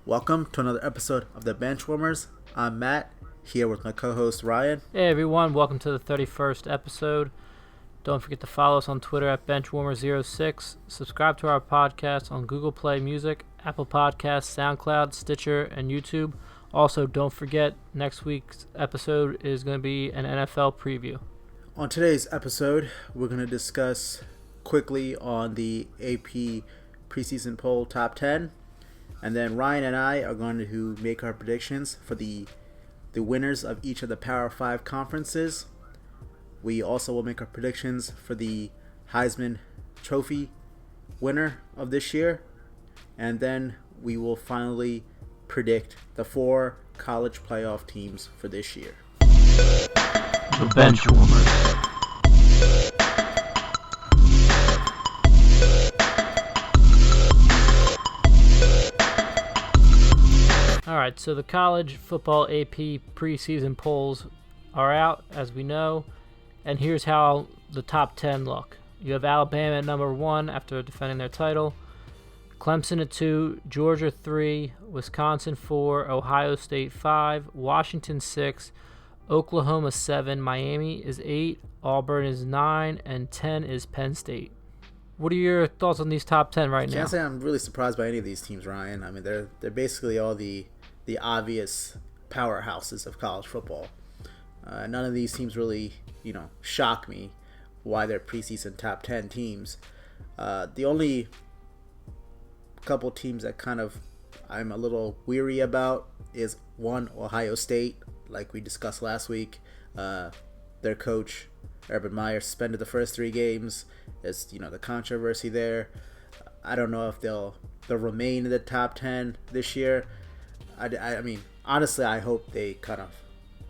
Welcome to another episode of the Benchwarmers. I'm Matt, here with my co-host Ryan. Hey everyone, welcome to the 31st episode. Don't forget to follow us on Twitter at Benchwarmers06. Subscribe to our podcast on Google Play Music, Apple Podcasts, SoundCloud, Stitcher, and YouTube. Also, don't forget, next week's episode is going to be an NFL preview. On today's episode, we're going to discuss quickly on the AP preseason poll top 10. And then Ryan and I are going to make our predictions for the winners of each of the Power 5 conferences. We also will make our predictions for the Heisman Trophy winner of this year. And then we will finally predict the 4 college playoff teams for this year. The Benchwarmers. Alright, so the college football AP preseason polls are out, as we know, and here's how the top 10 look. You have Alabama at number 1 after defending their title, Clemson at 2, Georgia 3, Wisconsin 4, Ohio State 5, Washington 6, Oklahoma 7, Miami is 8, Auburn is 9, and 10 is Penn State. What are your thoughts on these top 10 right now? I can't say I'm really surprised by any of these teams, Ryan. I mean, they're basically all the obvious powerhouses of college football. None of these teams really, shock me why they're preseason top 10 teams. The only couple teams that kind of I'm a little weary about is one, Ohio State, like we discussed last week. Their coach, Urban Meyer, suspended the first 3 games. There's, the controversy there. I don't know if they'll remain in the top 10 this year. I mean, honestly, I hope they kind of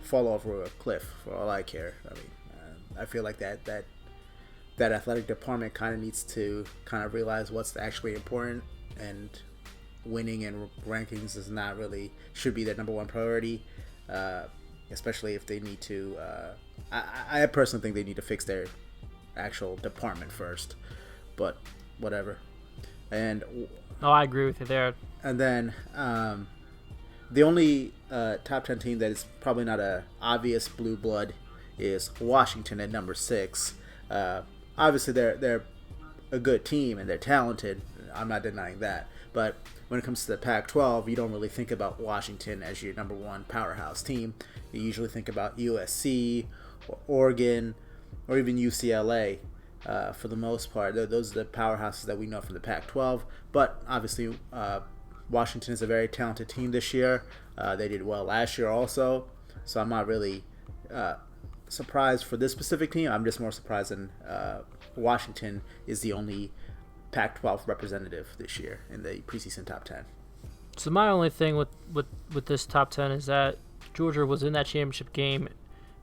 fall over a cliff for all I care. I mean, I feel like that athletic department kind of needs to kind of realize what's actually important, and winning and rankings is not really should be their number one priority, especially if they need to. I personally think they need to fix their actual department first, but whatever. And I agree with you there. And then the only top 10 team that is probably not a obvious blue blood is Washington at number 6. Obviously, they're a good team and they're talented. I'm not denying that. But when it comes to the Pac-12, you don't really think about Washington as your number one powerhouse team. You usually think about USC or Oregon or even UCLA for the most part. Those are the powerhouses that we know from the Pac-12. But obviously, Washington is a very talented team this year. They did well last year also. So I'm not really surprised for this specific team. I'm just more surprised than Washington is the only Pac-12 representative this year in the preseason top 10. So my only thing with this top 10 is that Georgia was in that championship game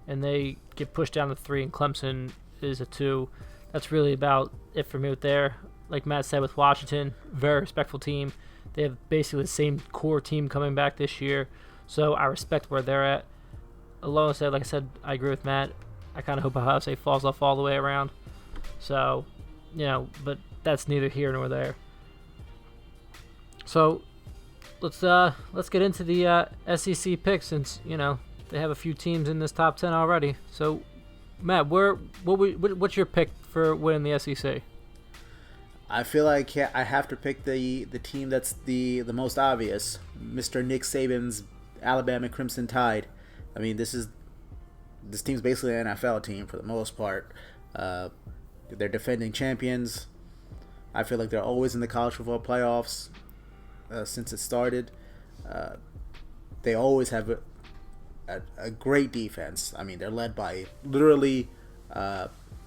and they get pushed down to 3 and Clemson is a 2. That's really about it for me with there. Like Matt said with Washington, very respectful team. They have basically the same core team coming back this year. So I respect where they're at. Alone said, like I said, I agree with Matt. I kind of hope Ohio State falls off all the way around. So, but that's neither here nor there. So let's get into the SEC pick since they have a few teams in this top 10 already. So Matt, what's your pick for winning the SEC? I feel like I have to pick the team that's the most obvious, Mr. Nick Saban's Alabama Crimson Tide. I mean, this team's basically an NFL team for the most part. They're defending champions. I feel like they're always in the college football playoffs since it started. They always have a great defense. I mean, they're led by literally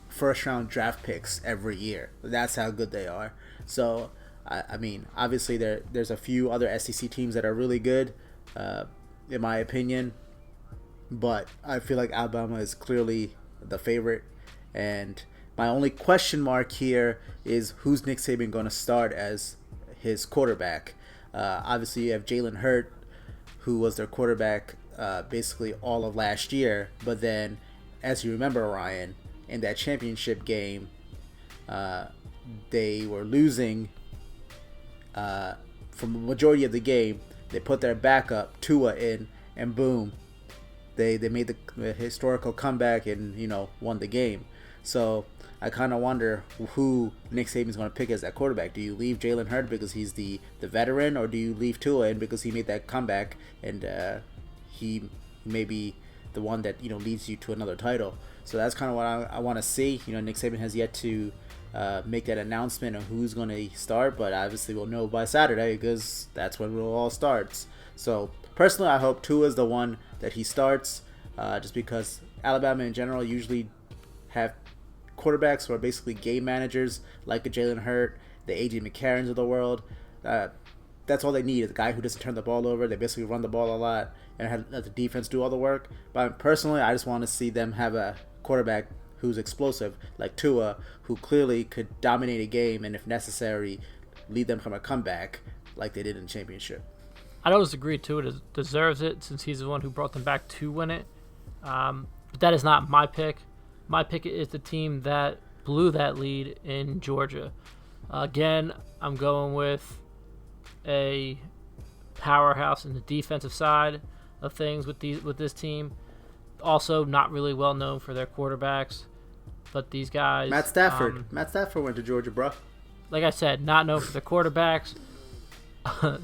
first-round draft picks every year. That's how good they are. So, I mean, obviously there's a few other SEC teams that are really good, in my opinion. But I feel like Alabama is clearly the favorite. And my only question mark here is who's Nick Saban going to start as his quarterback? Obviously, you have Jalen Hurts, who was their quarterback basically all of last year. But then, as you remember, Ryan, in that championship game, they were losing from the majority of the game They put their backup Tua in, and boom, they made the historical comeback and won the game. So I kind of wonder who Nick Saban's going to pick as that quarterback. Do you leave Jalen Hurts because he's the veteran, or do you leave Tua in because he made that comeback and he may be the one that leads you to another title? So that's kind of what I want to see. Nick Saban has yet to make that announcement of who's going to start, but obviously we'll know by Saturday because that's when it all starts. So personally, I hope Tua is the one that he starts, just because Alabama in general usually have quarterbacks who are basically game managers, like a Jalen Hurts, the A.J. McCarrons of the world. That's all they need, is a guy who doesn't turn the ball over. They basically run the ball a lot and let the defense do all the work. But personally, I just want to see them have a quarterback who's explosive, like Tua, who clearly could dominate a game and, if necessary, lead them from a comeback like they did in the championship. I'd always agree Tua deserves it, since he's the one who brought them back to win it. But that is not my pick. My pick is the team that blew that lead in Georgia. Again, I'm going with a powerhouse in the defensive side of things with this team. Also, not really well known for their quarterbacks, but these guys. Matt Stafford went to Georgia, bro. Like I said, not known for their quarterbacks.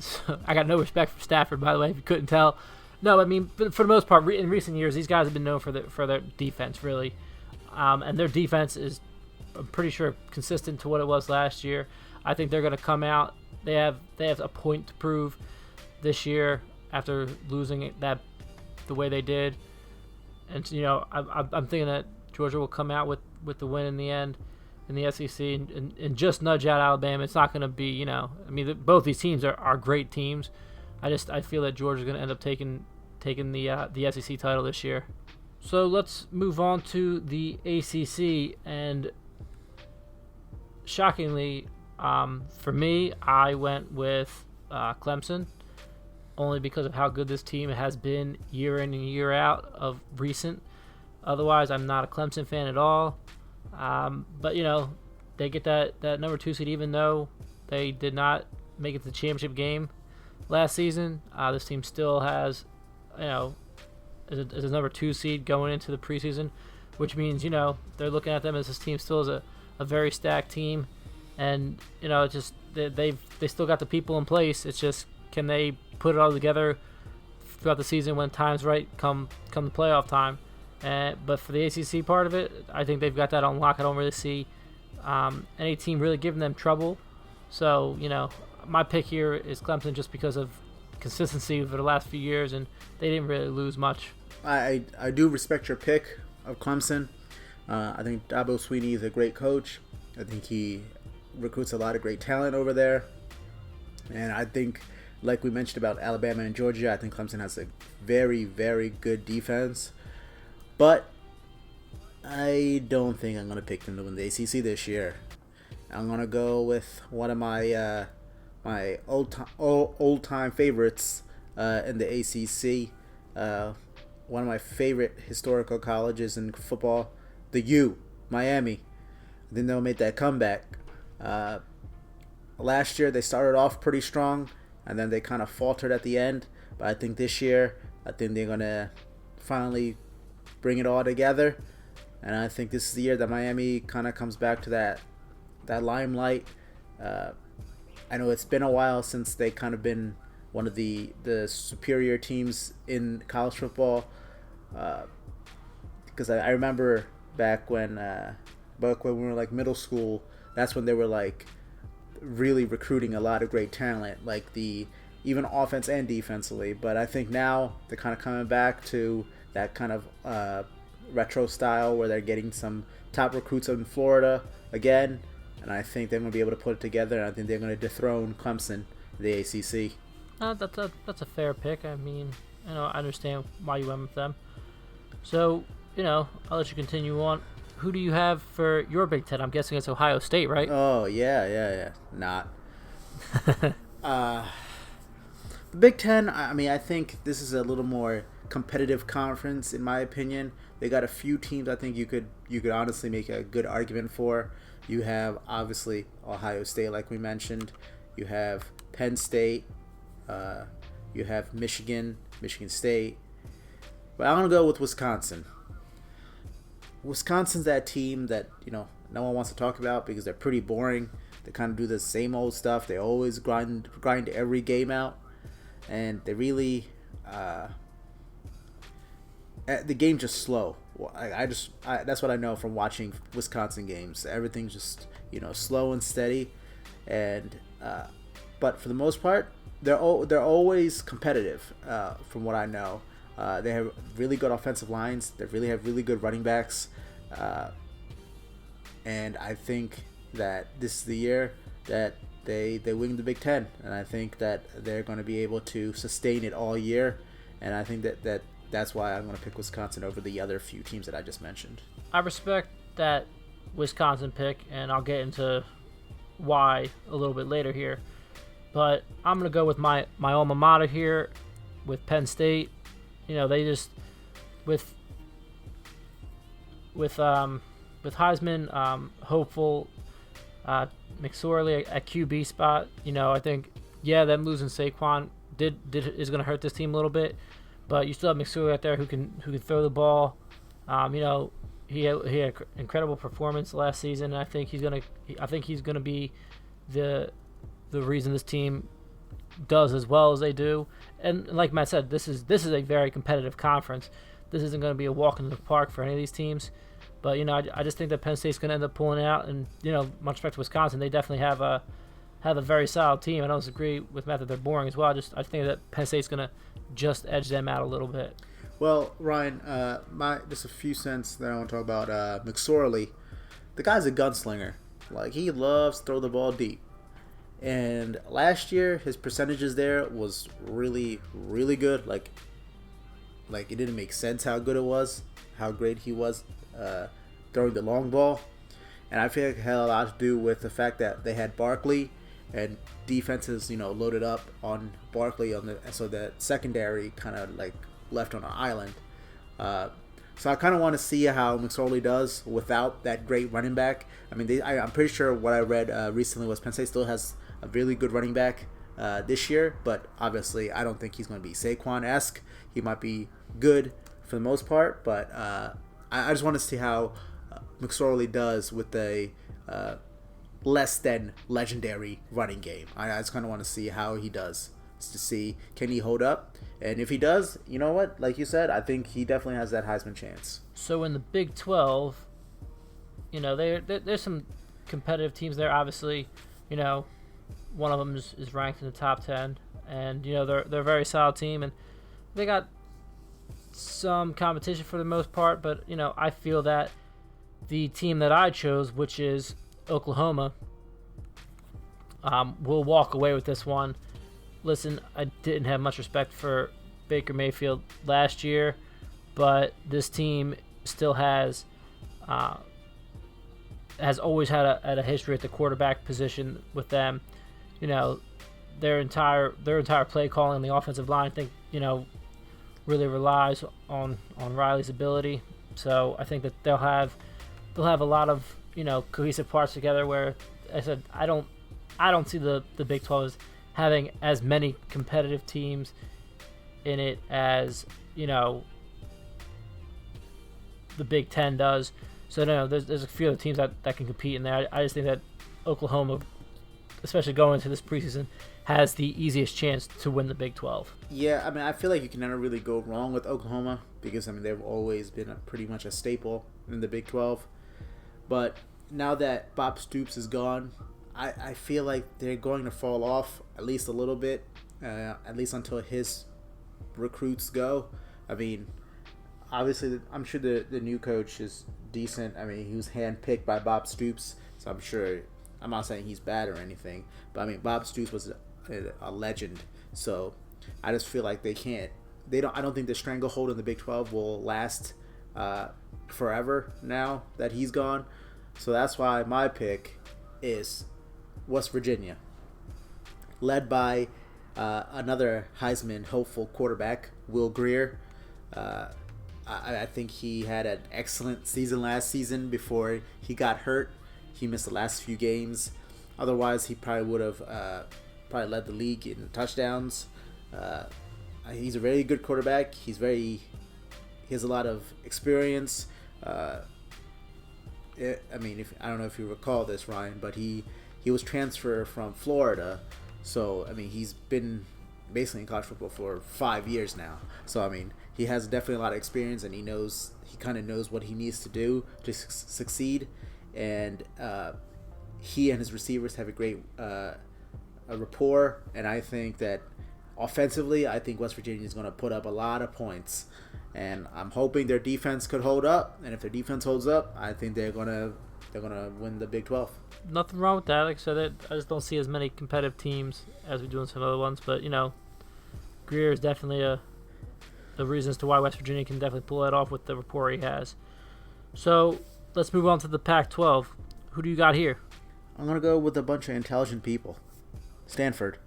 So I got no respect for Stafford, by the way, if you couldn't tell. No, I mean, for the most part, in recent years, these guys have been known for their defense, really. And their defense is, I'm pretty sure, consistent to what it was last year. I think they're going to come out. They have a point to prove this year after losing it the way they did. And I'm thinking that Georgia will come out with the win in the end in the SEC and just nudge out Alabama. It's not going to be, both these teams are great teams. I feel that Georgia's going to end up taking the SEC title this year. So let's move on to the ACC, and shockingly, for me, I went with Clemson, only because of how good this team has been year in and year out of recent. Otherwise, I'm not a Clemson fan at all. But they get that number 2 seed, even though they did not make it to the championship game last season. This team still has, as a number 2 seed going into the preseason, which means they're looking at them as this team still is a very stacked team, and just they still got the people in place. It's just, can they put it all together throughout the season when time's right come the playoff time. But for the ACC part of it, I think they've got that on lock. I don't really see any team really giving them trouble. So my pick here is Clemson, just because of consistency over the last few years, and they didn't really lose much. I do respect your pick of Clemson. I think Dabo Swinney is a great coach. I think he recruits a lot of great talent over there. And I think, like we mentioned about Alabama and Georgia, I think Clemson has a very, very good defense. But I don't think I'm going to pick them to win the ACC this year. I'm going to go with one of my my old-time favorites in the ACC. One of my favorite historical colleges in football, the U, Miami. I think they'll make that comeback. Last year, they started off pretty strong, and then they kind of faltered at the end. But I think this year, they're going to finally bring it all together. And I think this is the year that Miami kind of comes back to that limelight. I know it's been a while since they kind of been one of the superior teams in college football. Because I remember back when we were like middle school, that's when they were like really recruiting a lot of great talent, like even offense and defensively. But I think now they're kind of coming back to that kind of retro style where they're getting some top recruits in Florida again, and I think they're going to be able to put it together, and I think they're going to dethrone Clemson, the ACC. That's a fair pick. I mean, I understand why you went with them. So, I'll let you continue on. Who do you have for your Big Ten? I'm guessing it's Ohio State, right? Oh, yeah. Not. The Big Ten, I think this is a little more competitive conference, in my opinion. They got a few teams I think you could honestly make a good argument for. You have, obviously, Ohio State, like we mentioned. You have Penn State. You have Michigan State. But I'm going to go with Wisconsin. Wisconsin's that team that, no one wants to talk about because they're pretty boring. They kind of do the same old stuff. They always grind every game out. And they really... the game's just slow. That's what I know from watching Wisconsin games. Everything's just, slow and steady. And but for the most part, they're always competitive. From what I know, they have really good offensive lines. They really have really good running backs. And I think that this is the year that they win the Big Ten, and I think that they're going to be able to sustain it all year. And I think that's why I'm going to pick Wisconsin over the other few teams that I just mentioned. I respect that Wisconsin pick, and I'll get into why a little bit later here. But I'm going to go with my alma mater here with Penn State. They just with Heisman hopeful, McSorley at QB spot. I think them losing Saquon is going to hurt this team a little bit, but you still have McSorley out there who can throw the ball. He had an incredible performance last season, and I think he's gonna be the reason this team does as well as they do. And like Matt said, this is a very competitive conference. This isn't going to be a walk in the park for any of these teams. But I just think that Penn State's going to end up pulling it out. And much respect to Wisconsin, they definitely have a very solid team. I don't disagree with Matt that they're boring as well. I think that Penn State's going to just edge them out a little bit. Well, Ryan, just a few cents that I want to talk about. McSorley, the guy's a gunslinger. Like, he loves to throw the ball deep. And last year, his percentages there was really, really good. Like it didn't make sense how good it was, how great he was throwing the long ball. And I feel like it had a lot to do with the fact that they had Barkley and defenses, loaded up on Barkley so that secondary kind of like left on an island. So I kind of want to see how McSorley does without that great running back. I mean, I'm pretty sure what I read recently was Penn State still has a really good running back this year, but obviously I don't think he's going to be Saquon-esque. He might be good for the most part, but I just want to see how McSorley does with a less than legendary running game. I just kind of want to see how he does, to see can he hold up, and if he does, you know what? Like you said, I think he definitely has that Heisman chance. So in the Big 12, there's some competitive teams there. Obviously, one of them is ranked in the top 10, and they're a very solid team, and they got some competition for the most part. But I feel that the team that I chose, which is Oklahoma, will walk away with this one. Listen, I didn't have much respect for Baker Mayfield last year, but this team still has always had a history at the quarterback position with them. Their entire play calling, the offensive line, I think really relies on Riley's ability. So I think that they'll have a lot of cohesive parts together. Where I said I don't see the Big 12 as having as many competitive teams in it as the Big 10 does. So there's a few other teams that can compete in there. I just think that Oklahoma, especially going into this preseason, has the easiest chance to win the Big 12. Yeah, I mean, I feel like you can never really go wrong with Oklahoma because, they've always been pretty much a staple in the Big 12. But now that Bob Stoops is gone, I feel like they're going to fall off at least a little bit, at least until his recruits go. I mean, obviously, I'm sure the new coach is decent. I mean, he was handpicked by Bob Stoops, so I'm not saying he's bad or anything, but Bob Stoops was a legend. So I just feel like I don't think the stranglehold in the Big 12 will last forever now that he's gone. So that's why my pick is West Virginia, led by another Heisman hopeful quarterback, Will Grier. I think he had an excellent season last season before he got hurt. He missed the last few games. Otherwise, he probably would have led the league in touchdowns. he's a very good quarterback. He has a lot of experience. I mean, I don't know if you recall this, Ryan, but he was transferred from Florida, so I mean he's been basically in college football for 5 years now. So I mean he has definitely a lot of experience, and he kind of knows what he needs to do to succeed, and he and his receivers have a great a rapport, and I think that offensively, I think West Virginia is going to put up a lot of points, and I'm hoping their defense could hold up. And if their defense holds up, I think they're gonna win the Big 12. Nothing wrong with that. Like I said, I just don't see as many competitive teams as we do in some other ones. But Greer is definitely a reason as to why West Virginia can definitely pull that off with the rapport he has. So let's move on to the Pac-12. Who do you got here? I'm gonna go with a bunch of intelligent people. Stanford.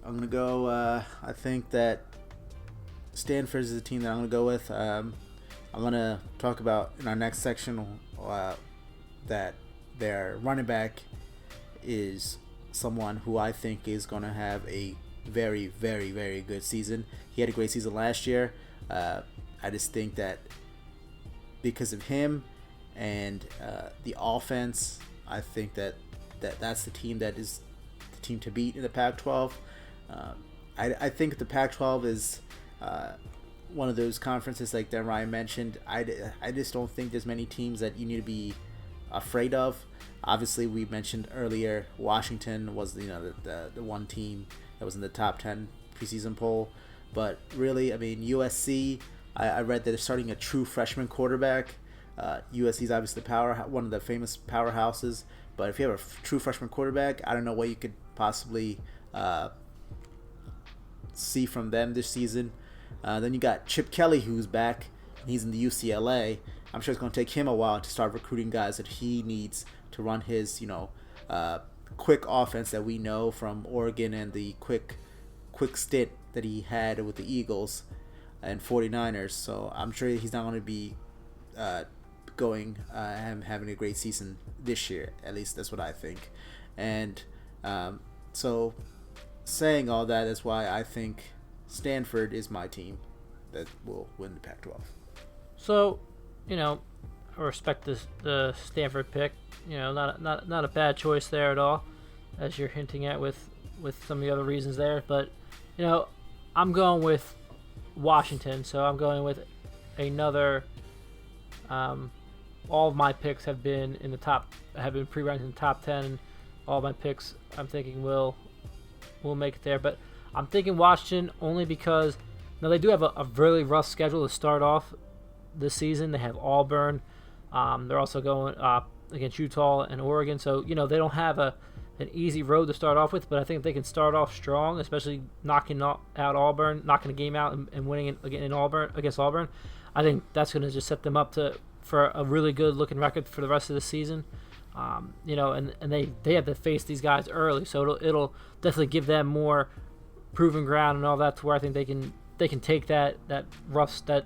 I'm going to go, I think that Stanford is the team that I'm going to go with. I'm going to talk about in our next section that their running back is someone who I think is going to have a very, very, very good season. He had a great season last year. I just think that because of him and the offense, I think that's the team that is the team to beat in the Pac-12. I think the Pac-12 is one of those conferences like that Ryan mentioned. I just don't think there's many teams that you need to be afraid of. Obviously, we mentioned earlier Washington was the one team that was in the top 10 preseason poll, but really, I mean USC. I read that they're starting a true freshman quarterback. USC is obviously one of the famous powerhouses, but if you have a true freshman quarterback, I don't know what you could possibly see from them this season. Then you got Chip Kelly, who's back. He's in the UCLA. I'm sure it's going to take him a while to start recruiting guys that he needs to run his, quick offense that we know from Oregon and the quick stint that he had with the Eagles and 49ers. So I'm sure he's not going to be having a great season this year. At least that's what I think. And so saying all that is why I think Stanford is my team that will win the Pac-12. So, I respect the Stanford pick. Not a bad choice there at all, as you're hinting at with some of the other reasons there. But, I'm going with Washington. So I'm going with another. All of my picks have been pre-ranked in the top 10. All of my picks, I'm thinking will make it there. But I'm thinking Washington only because they do have a really rough schedule to start off this season. They have Auburn. They're also going against Utah and Oregon. So, they don't have an easy road to start off with, but I think if they can start off strong, especially knocking out Auburn, knocking the game out and winning against Auburn, I think that's going to just set them up for a really good looking record for the rest of the season. And they have to face these guys early, so it'll definitely give them more proven ground and all that, to where I think they can take that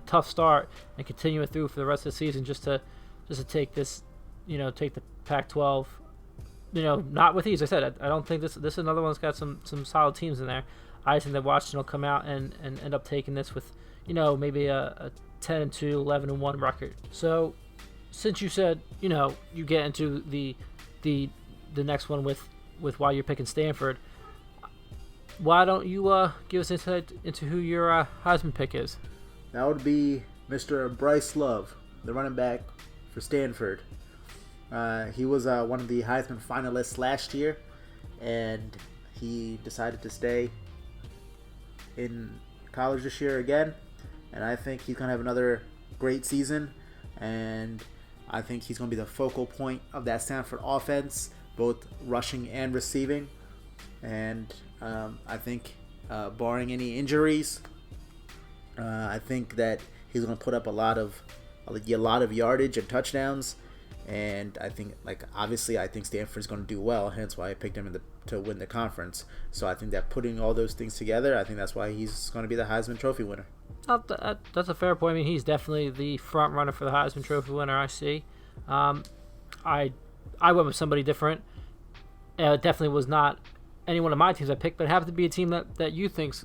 tough start and continue it through for the rest of the season, just to take this, take the Pac-12, not with ease. I said I don't think this another one's got some solid teams in there. I think that Washington will come out and end up taking this with maybe a 10-2, 11-1 record. So since you said you get into the next one with why you're picking Stanford, why don't you give us insight into who your Heisman pick is? That would be Mr. Bryce Love, the running back for Stanford. He was one of the Heisman finalists last year, and he decided to stay in college this year again. And I think he's going to have another great season, and I think he's going to be the focal point of that Stanford offense, both rushing and receiving. And I think, barring any injuries, I think that he's going to put up a lot of yardage and touchdowns. And I think, obviously, I think Stanford's going to do well. Hence why I picked him to win the conference. So I think that putting all those things together, I think that's why he's going to be the Heisman Trophy winner. That's a fair point. I mean, he's definitely the front runner for the Heisman Trophy winner, I see. I went with somebody different. It definitely was not any one of my teams I picked, but it happened to be a team that you think's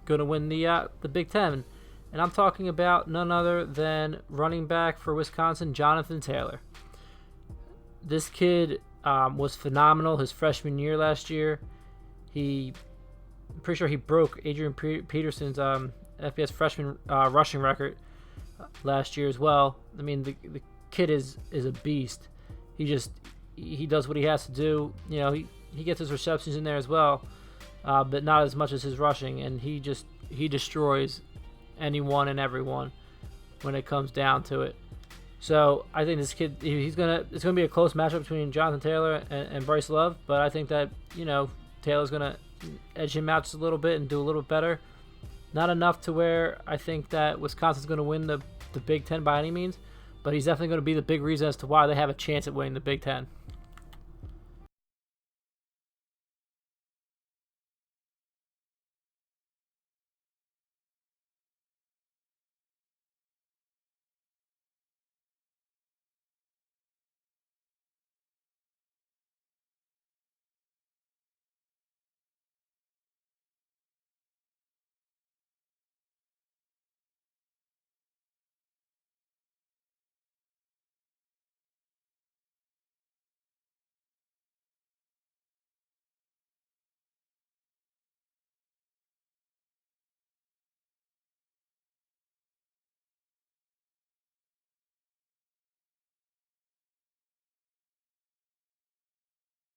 going to win the Big Ten. And I'm talking about none other than running back for Wisconsin, Jonathan Taylor. This kid was phenomenal his freshman year last year. I'm pretty sure he broke Adrian Peterson's FBS freshman rushing record last year as well. I mean, the kid is a beast. He does what he has to do. You know, he gets his receptions in there as well, but not as much as his rushing. And he destroys anyone and everyone when it comes down to it. So I think this kid, it's gonna be a close matchup between Jonathan Taylor and Bryce Love. But I think that, you know, Taylor's gonna edge him out just a little bit and do a little bit better. Not enough to where I think that Wisconsin's going to win the Big Ten by any means, but he's definitely going to be the big reason as to why they have a chance at winning the Big Ten.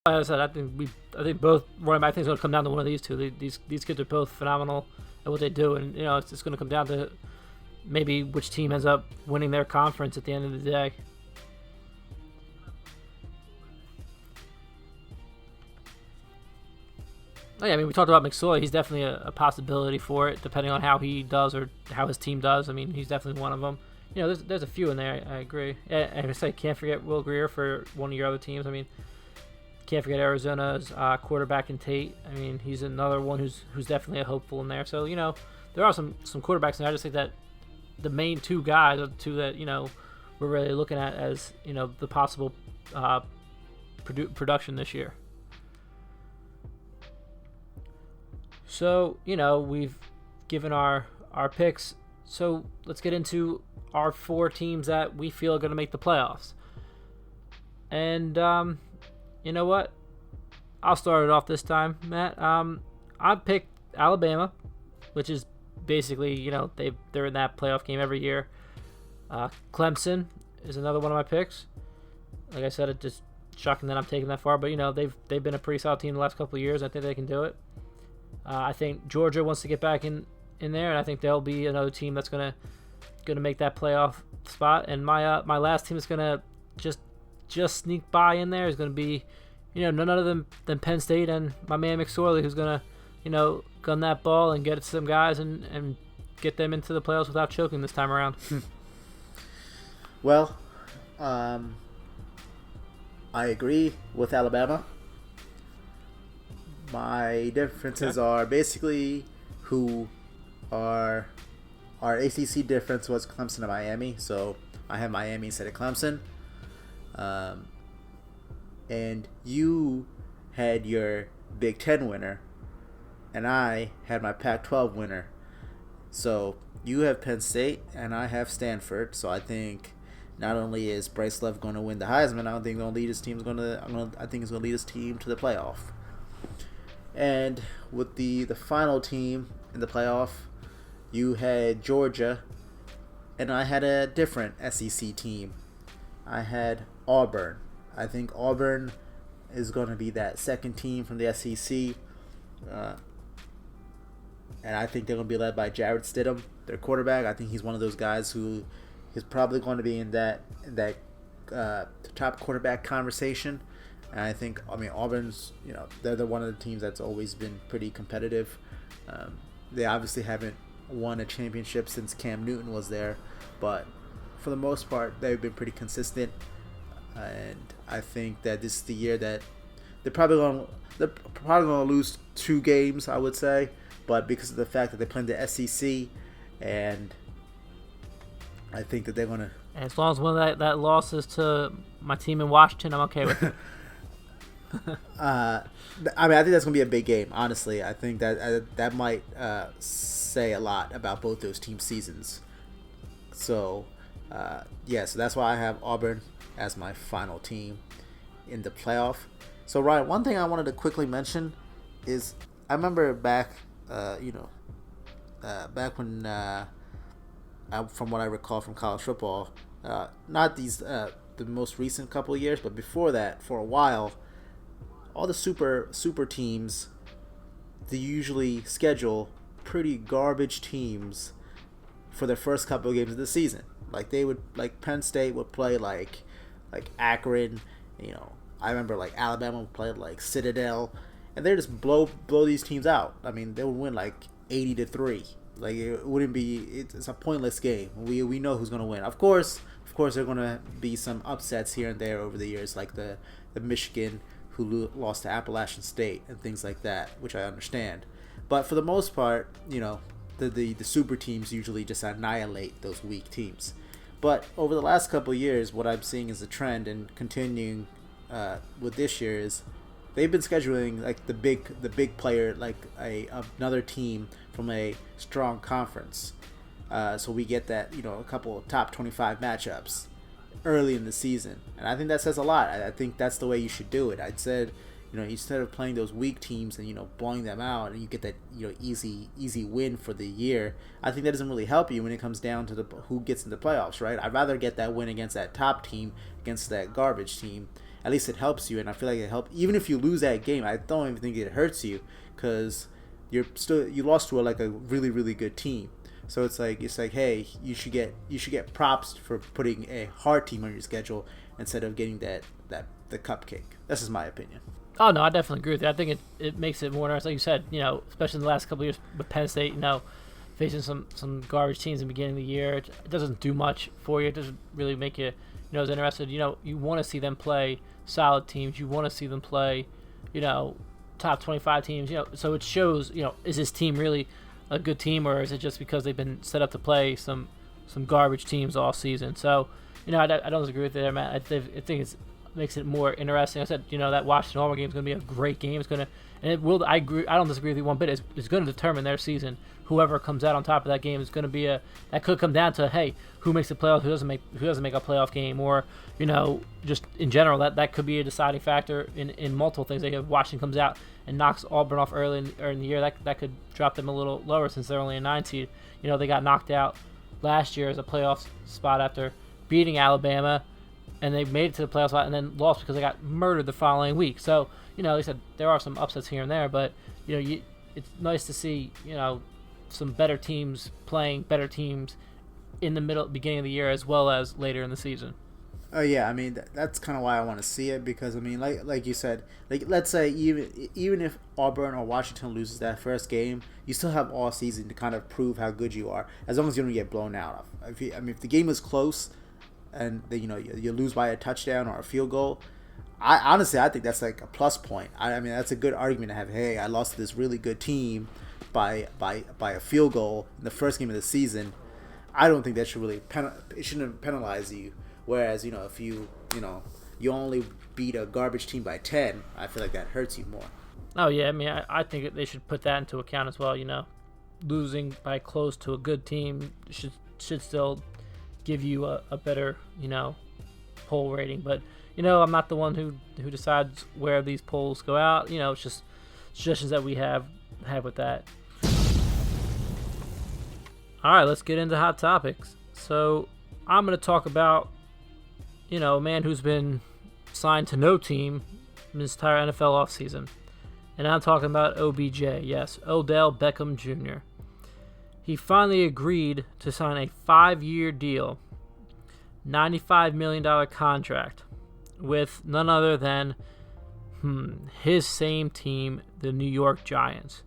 Like I said, I think both running back things are going to come down to one of these two. These kids are both phenomenal at what they do, and you know it's just going to come down to maybe which team ends up winning their conference at the end of the day. Oh, yeah, I mean, we talked about McSorley. He's definitely a possibility for it, depending on how he does or how his team does. I mean, he's definitely one of them. You know, there's a few in there. I agree. And I say, can't forget Will Grier for one of your other teams. I mean, can't forget Arizona's quarterback in Tate. I mean, he's another one who's definitely a hopeful in there. So, you know, there are some quarterbacks in there. I just think that the main two guys are the two that, you know, we're really looking at as, you know, the possible production this year. So, you know, we've given our picks. So let's get into our four teams that we feel are going to make the playoffs. And, you know what? I'll start it off this time, Matt. I picked Alabama, which is basically, you know, they're in that playoff game every year. Clemson is another one of my picks. Like I said, it's just shocking that I'm taking that far, but, you know, they've been a pretty solid team the last couple of years. I think they can do it. I think Georgia wants to get back in there, and I think they'll be another team that's gonna make that playoff spot. And my last team is gonna just sneak by in there is gonna be, you know, none other than Penn State and my man McSorley, who's gonna, you know, gun that ball and get it to some guys and get them into the playoffs without choking this time around. Well, I agree with Alabama. My differences are basically who are our ACC difference was Clemson and Miami, so I have Miami instead of Clemson. And you had your Big Ten winner, and I had my Pac-12 winner. So you have Penn State, and I have Stanford. So I think not only is Bryce Love going to win the Heisman, I don't think he's going to lead his team. I think he's going to lead his team to the playoff. And with the final team in the playoff, you had Georgia, and I had a different SEC team. I had Auburn. I think Auburn is going to be that second team from the SEC, and I think they're going to be led by Jarrett Stidham, their quarterback. I think he's one of those guys who is probably going to be in that top quarterback conversation. And I think, Auburn's, you know, they're one of the teams that's always been pretty competitive. They obviously haven't won a championship since Cam Newton was there, but for the most part, they've been pretty consistent. And I think that this is the year that they're probably going to lose 2 games, I would say, but because of the fact that they play in the SEC, and I think that they're going to. As long as one of that loss is to my team in Washington, I'm okay with it. I mean, I think that's gonna be a big game. Honestly, I think that might say a lot about both those team seasons. So, yeah, so that's why I have Auburn as my final team in the playoff. So, Ryan, one thing I wanted to quickly mention is I remember back, back when, from what I recall from college football, not these the most recent couple of years, but before that, for a while, all the super teams, they usually schedule pretty garbage teams for their first couple of games of the season. Like Penn State would play like Akron, I remember like Alabama would play like Citadel, and they just blow these teams out. I mean, they would win like 80-3. Like it wouldn't be. It's a pointless game. We know who's gonna win. Of course, there are gonna be some upsets here and there over the years, like the Michigan who lost to Appalachian State and things like that, which I understand. But for the most part, the super teams usually just annihilate those weak teams. But over the last couple of years, what I'm seeing is a trend, and continuing with this year, is they've been scheduling like the big player, like another team from a strong conference. So we get that, a couple of top 25 matchups early in the season, and I think that says a lot. I think that's the way you should do it. I'd said, instead of playing those weak teams and blowing them out, and you get that easy win for the year, I think that doesn't really help you when it comes down to who gets in the playoffs, right? I'd rather get that win against that top team against that garbage team. At least it helps you, and I feel like it helps. Even if you lose that game, I don't even think it hurts you, because you lost to a really, really good team. So it's like hey, you should get props for putting a hard team on your schedule instead of getting the cupcake. This is my opinion. Oh no, I definitely agree with you. I think it makes it more interesting. Like you said, especially in the last couple of years with Penn State, facing some garbage teams in the beginning of the year, it doesn't do much for you. It doesn't really make you as interested. You want to see them play solid teams. You want to see them play, top 25 teams. So it shows. Is this team really a good team, or is it just because they've been set up to play some garbage teams all season? So, I don't disagree with you there, Matt. I think it makes it more interesting. I said, that Washington Auburn game is going to be a great game. It's going to, and it will. I agree. I don't disagree with you one bit. It's going to determine their season. Whoever comes out on top of that game is going to be that could come down to, hey, who makes the playoffs, who doesn't make a playoff game, or just in general that could be a deciding factor in multiple things. Like if Washington comes out and knocks Auburn off early in the year, that could drop them a little lower since they're only a 9 seed. They got knocked out last year as a playoff spot after beating Alabama, and they made it to the playoff spot and then lost because they got murdered the following week. So, like I said, there are some upsets here and there, but it's nice to see some better teams playing better teams in the beginning of the year as well as later in the season. Oh yeah, I mean that's kind of why I want to see it, because I mean like you said, let's say even if Auburn or Washington loses that first game, you still have all season to kind of prove how good you are, as long as you don't get blown out. If the game is close and you lose by a touchdown or a field goal, I think that's like a plus point. I mean that's a good argument to have. Hey, I lost to this really good team by a field goal in the first game of the season. I don't think that should really it shouldn't penalize you. Whereas if you only beat a garbage team by 10, I feel like that hurts you more. Oh yeah, I mean I think they should put that into account as well. Losing by close to a good team should still give you a better poll rating. But I'm not the one who decides where these polls go out. It's just suggestions that we have with that. All right, let's get into hot topics. So I'm going to talk about a man who's been signed to no team in his entire NFL offseason. And I'm talking about OBJ, yes, Odell Beckham Jr. He finally agreed to sign a 5-year deal, $95 million contract with none other than his same team, the New York Giants.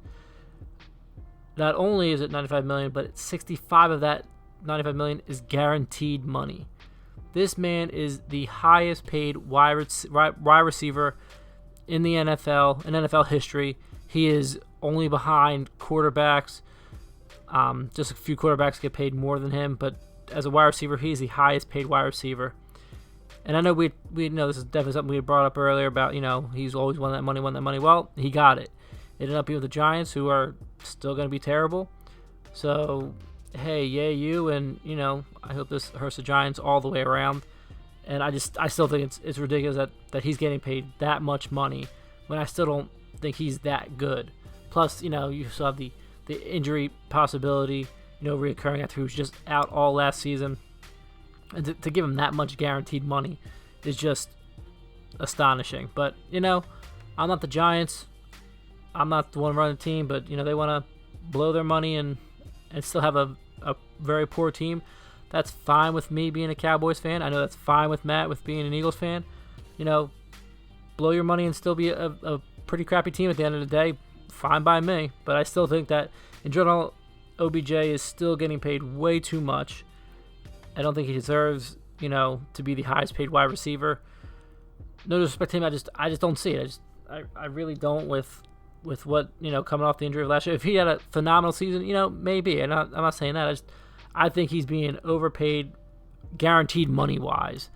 Not only is it $95 million, but 65 of that $95 million is guaranteed money. This man is the highest paid wide receiver in the NFL, in NFL history. He is only behind quarterbacks. Just a few quarterbacks get paid more than him, but as a wide receiver, he's the highest paid wide receiver. And I know we know this is definitely something we had brought up earlier about, he's always won that money. Well, he got it. It ended up being with the Giants, who are still going to be terrible. So, hey, yay you, and, I hope this hurts the Giants all the way around. And I still think it's ridiculous that he's getting paid that much money when I still don't think he's that good. Plus, you still have the injury possibility, reoccurring after he was just out all last season. And to give him that much guaranteed money is just astonishing. But, I'm not the Giants. I'm not the one running the team, but, they want to blow their money and still have a very poor team. That's fine with me being a Cowboys fan. I know that's fine with Matt with being an Eagles fan. Blow your money and still be a pretty crappy team at the end of the day. Fine by me. But I still think that, in general, OBJ is still getting paid way too much. I don't think he deserves, to be the highest paid wide receiver. No disrespect to him, I just don't see it. I really don't with what, coming off the injury of last year. If he had a phenomenal season, maybe. And I'm not saying that. I think he's being overpaid, guaranteed money-wise.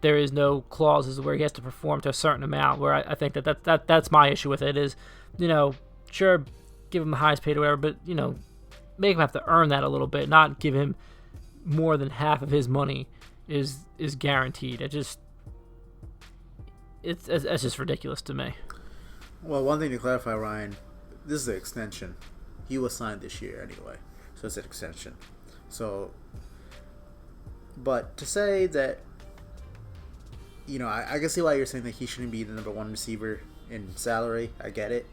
There is no clauses where he has to perform to a certain amount, where I think that's my issue with it is, sure, give him the highest paid or whatever, but, make him have to earn that a little bit, not give him more than half of his money is guaranteed. It's just ridiculous to me. Well, one thing to clarify, Ryan, this is an extension. He was signed this year anyway, so it's an extension. So, but to say that, I can see why you're saying that he shouldn't be the number one receiver in salary. I get it,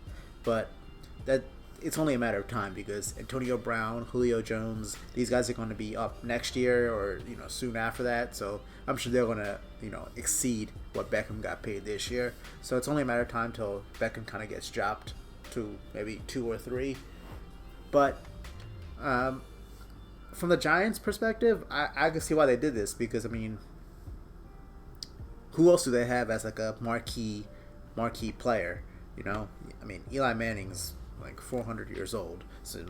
but that it's only a matter of time because Antonio Brown, Julio Jones, these guys are going to be up next year or soon after that. So I'm sure they're going to exceed what Beckham got paid this year. So it's only a matter of time till Beckham kind of gets dropped to maybe 2 or 3. But from the Giants' perspective, I can see why they did this because who else do they have as like a marquee player? Eli Manning's like 400 years old. So,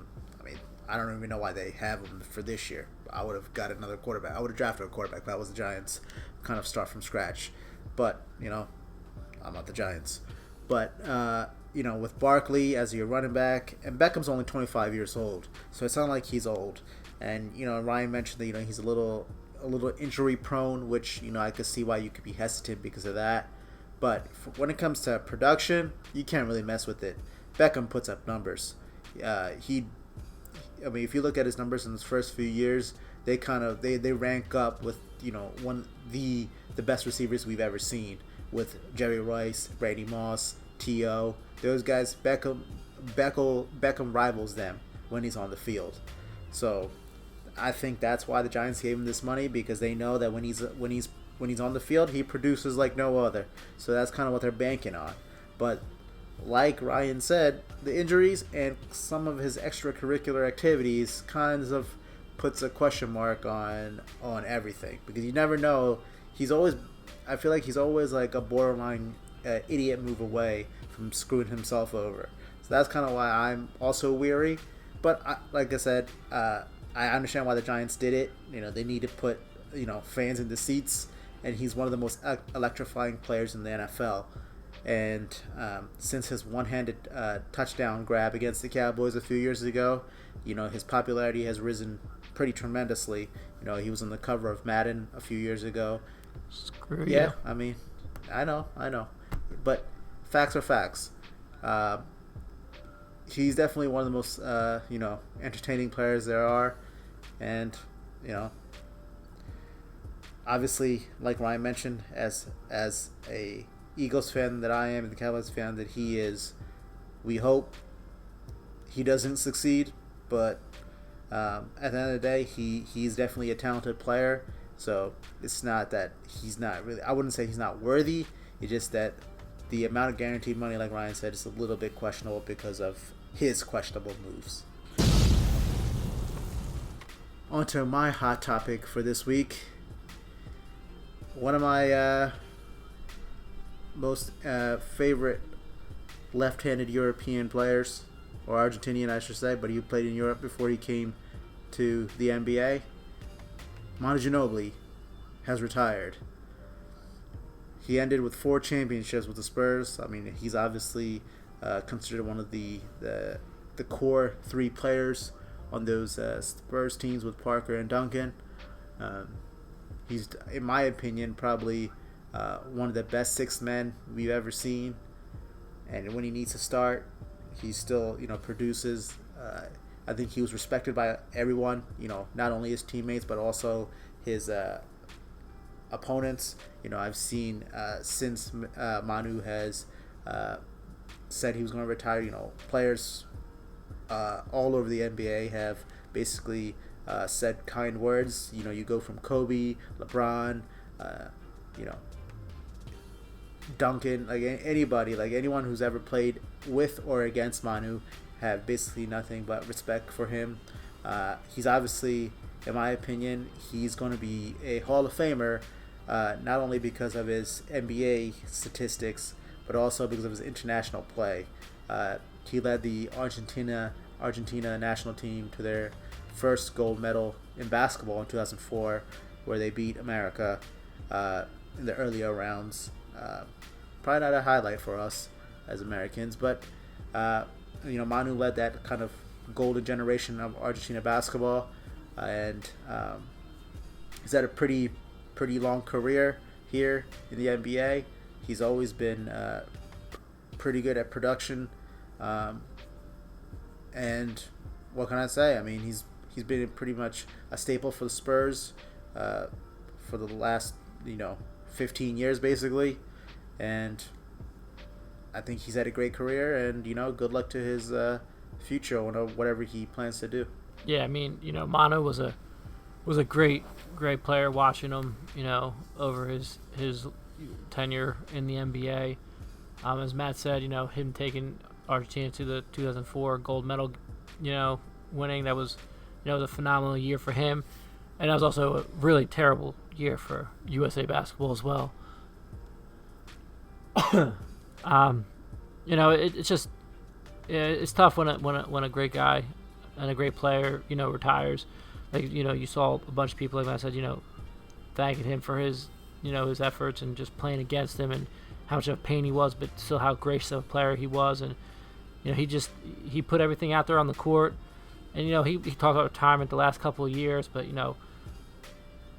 I don't even know why they have him for this year. I would have got another quarterback. I would have drafted a quarterback if I was the Giants, kind of start from scratch. But, I'm not the Giants. But, with Barkley as your running back, and Beckham's only 25 years old, so it's not like he's old. And, Ryan mentioned that, he's a little injury prone, which, I could see why you could be hesitant because of that. But when it comes to production, you can't really mess with it. Beckham puts up numbers. If you look at his numbers in his first few years, they rank up with one the best receivers we've ever seen with Jerry Rice, Brady Moss, T.O. Those guys, Beckham rivals them when he's on the field. So I think that's why the Giants gave him this money because they know that when he's on the field, he produces like no other. So that's kind of what they're banking on. But like Ryan said, the injuries and some of his extracurricular activities kind of puts a question mark on everything because you never know. I feel like he's always like a borderline idiot move away from screwing himself over. So that's kind of why I'm also weary. But like I said, I understand why the Giants did it. They need to put fans in the seats, and he's one of the most electrifying players in the NFL. And since his one-handed touchdown grab against the Cowboys a few years ago, his popularity has risen pretty tremendously. He was on the cover of Madden a few years ago. Screw yeah, you. I know. But facts are facts. He's definitely one of the most, entertaining players there are. And, obviously, like Ryan mentioned, as a Eagles fan that I am and the Cowboys fan that he is, we hope he doesn't succeed, but at the end of the day, he's definitely a talented player. So it's not that he's not really, I wouldn't say he's not worthy. It's just that the amount of guaranteed money, like Ryan said, is a little bit questionable because of his questionable moves. On to my hot topic for this week. One of my most favorite left-handed European players, or Argentinian I should say, but he played in Europe before he came to the NBA. Manu Ginobili has retired. he ended with 4 championships with the Spurs. I mean, he's obviously considered one of the core 3 players on those Spurs teams with Parker and Duncan. He's, in my opinion, probably one of the best 6 men we've ever seen. And when he needs to start, he still, produces. I think he was respected by everyone, not only his teammates, but also his opponents. I've seen since Manu has said he was going to retire, players all over the NBA have basically said kind words. You go from Kobe, LeBron, Duncan, like anybody, like anyone who's ever played with or against Manu have basically nothing but respect for him. He's obviously, in my opinion, he's going to be a Hall of Famer, not only because of his NBA statistics, but also because of his international play. He led the Argentina national team to their first gold medal in basketball in 2004, where they beat America in the earlier rounds. Probably not a highlight for us as Americans, but Manu led that kind of golden generation of Argentina basketball, and he's had a pretty long career here in the NBA. He's always been pretty good at production, and what can I say? I mean, he's been pretty much a staple for the Spurs for the last 15 years basically, and I think he's had a great career, and good luck to his future on whatever he plans to do. Yeah, I mean, Manu was a great player. Watching him, over his tenure in the NBA, as Matt said, him taking Argentina to the 2004 gold medal, winning, that was a phenomenal year for him, and that was also a really terrible year for USA basketball as well. It's just it's tough when a great guy and a great player retires. Like you saw a bunch of people, like I said, thanking him for his his efforts and just playing against him and how much of a pain he was, but still how gracious of a player he was, and he put everything out there on the court, and he talked about retirement the last couple of years, but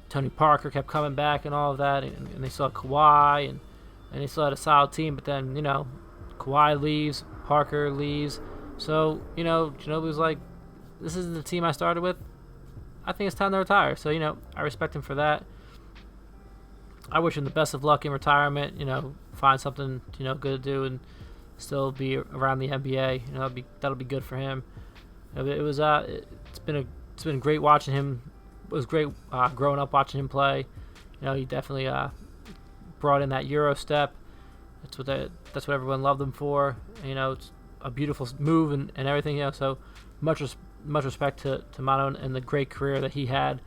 Tony Parker kept coming back and all of that, and they saw Kawhi and they still had a solid team, but then Kawhi leaves, Parker leaves, so Ginobili was like, this isn't the team I started with. I think it's time to retire. So I respect him for that. I wish him the best of luck in retirement. Find something good to do and still be around the NBA. That'll be good for him. It's been great watching him. It was great growing up watching him play. He definitely brought in that Euro step. That's what everyone loved him for. It's a beautiful move and everything. So much respect to Manu and the great career that he had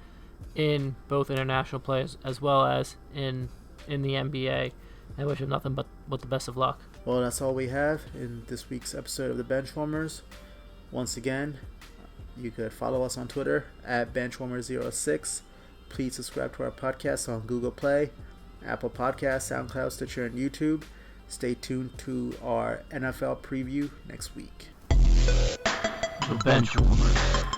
in both international plays as well as in the NBA. I wish him nothing but the best of luck. Well, that's all we have in this week's episode of the Benchwarmers. Once again, you could follow us on Twitter at Benchwarmers06. Please subscribe to our podcast on Google Play, Apple Podcasts, SoundCloud, Stitcher, and YouTube. Stay tuned to our NFL preview next week. The Benchwarmers.